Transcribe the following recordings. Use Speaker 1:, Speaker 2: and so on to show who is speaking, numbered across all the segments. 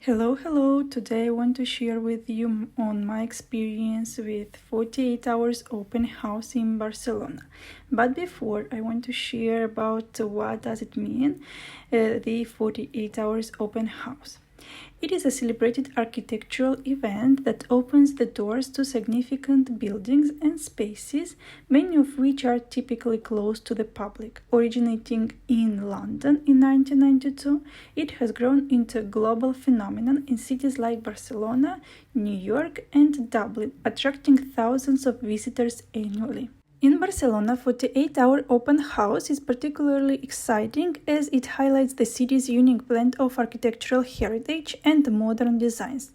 Speaker 1: Hello. Today I want to share with you on my experience with 48 hours open house in Barcelona. But before, I want to share about what does it mean, the 48 hours open house. It is a celebrated architectural event that opens the doors to significant buildings and spaces, many of which are typically closed to the public. Originating in London in 1992, it has grown into a global phenomenon in cities like Barcelona, New York, and Dublin, attracting thousands of visitors annually. In Barcelona, 48-hour open house is particularly exciting as it highlights the city's unique blend of architectural heritage and modern designs.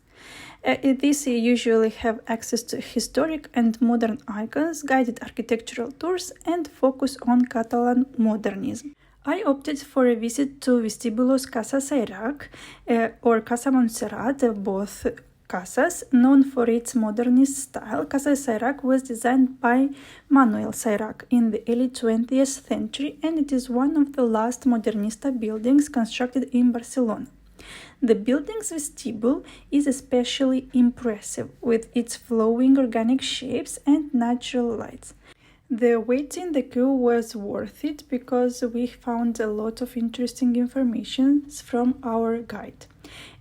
Speaker 1: These usually have access to historic and modern icons, guided architectural tours, and focus on Catalan modernism. I opted for a visit to Vestibulo's Casa Sayrach or Casa Montserrat, both casas. Known for its modernist style, Casa Sayrach was designed by Miquel in the early 20th century, and it is one of the last modernista buildings constructed in Barcelona. The building's vestibule is especially impressive, with its flowing organic shapes and natural lights. The wait in the queue was worth it because we found a lot of interesting information from our guide.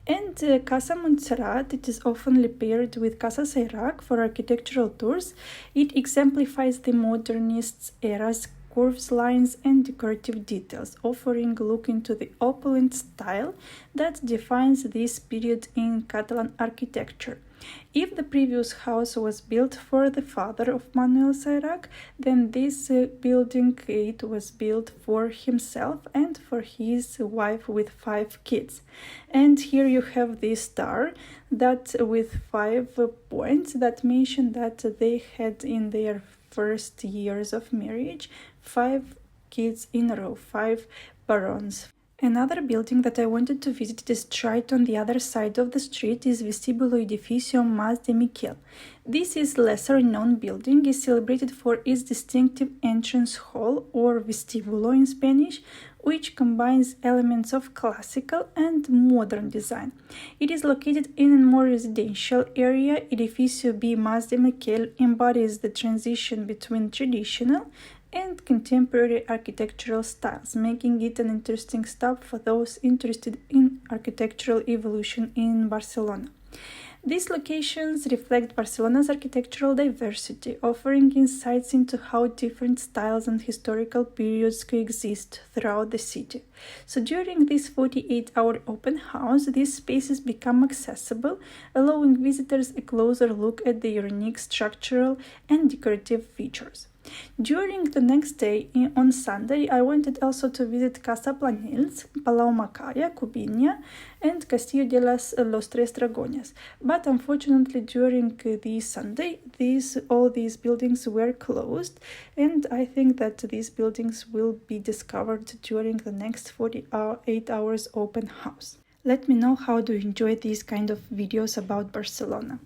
Speaker 1: And Casa Montserrat, it is often paired with Casa Sayrach for architectural tours. It exemplifies the modernist era's curves, lines, and decorative details, offering a look into the opulent style that defines this period in Catalan architecture. If the previous house was built for the father of Miquel, then this building it was built for himself and for his wife with 5 kids. And here you have this star that with 5 points that mention that they had in their first years of marriage 5 kids in a row, 5 barons. Another building that I wanted to visit is right on the other side of the street is Vestibulo Edificio Mas de Miquel. This is lesser-known building is celebrated for its distinctive entrance hall, or vestibulo in Spanish, which combines elements of classical and modern design. It is located in a more residential area. Edificio B Mas de Miquel embodies the transition between traditional and contemporary architectural styles, making it an interesting stop for those interested in architectural evolution in Barcelona. These locations reflect Barcelona's architectural diversity, offering insights into how different styles and historical periods coexist throughout the city. So during this 48-hour open house, these spaces become accessible, allowing visitors a closer look at their unique structural and decorative features. During the next day, on Sunday, I wanted also to visit Casa Planells, Palau Macaria, Cubinia, and Castillo de los Tres Dragones. But unfortunately, during the Sunday, all these buildings were closed, and I think that these buildings will be discovered during the next 48 hours open house. Let me know how do you enjoy these kind of videos about Barcelona.